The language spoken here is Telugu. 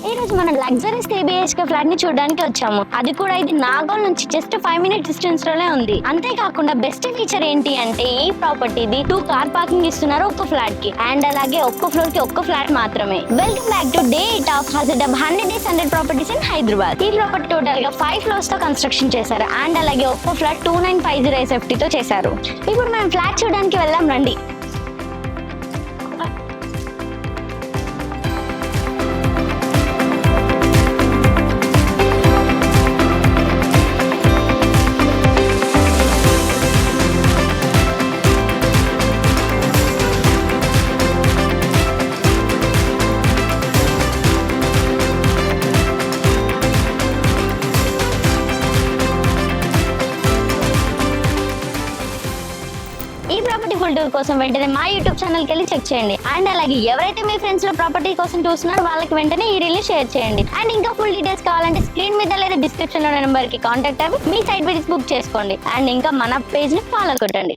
ఈ రోజు మనం లగ్జరీస్ 3 BHK ఫ్లాట్ ని చూడడానికి వచ్చాము. అది కూడా ఇది నాగోల్ నుంచి జస్ట్ 5 మినిట్ డిస్టెన్స్ లోనే ఉంది. అంతేకాకుండా బెస్ట్ ఫీచర్ ఏంటి అంటే ఈ ప్రాపర్టీది 2 కార్ పార్కింగ్ ఇస్తున్నారు ఒక్క ఫ్లాట్ కి, అండ్ అలాగే ఒక్క ఫ్లోర్ కి ఒక్క ఫ్లాట్ మాత్రమే. Welcome back to day eight of హజడబ్ 100 days 100 ప్రాపర్టీస్ ఇన్ హైదరాబాద్. ఈ ప్రాపర్టీ టోటల్ గా 5 ఫ్లోర్స్ తో కన్స్ట్రక్షన్ చేశారు, అండ్ అలాగే ఒక్క ఫ్లాట్ 2950 SFT తో చేశారు. ఇప్పుడు మనం ఫ్లాట్ చూడడానికి వెళ్దాం రండి. ఈ ప్రాపర్టీ ఫుల్ టూర్ కోసం వెంటనే మా యూట్యూబ్ ఛానల్ కి వెళ్ళి చెక్ చేయండి. అండ్ అలాగే ఎవరైతే మీ ఫ్రెండ్స్ లో ప్రాపర్టీ కోసం చూస్తున్నారో వాళ్ళకి వెంటనే ఈ రీల్ షేర్ చేయండి. అండ్ ఇంకా ఫుల్ డీటెయిల్స్ కావాలంటే స్క్రీన్ మీద లేదా డిస్క్రిప్షన్ లో నెంబర్ కి కాంటాక్ట్ అవ్వి మీ సైట్ విజిట్ బుక్ చేసుకోండి. అండ్ ఇంకా మన పేజ్ ని ఫాలో కొట్టండి.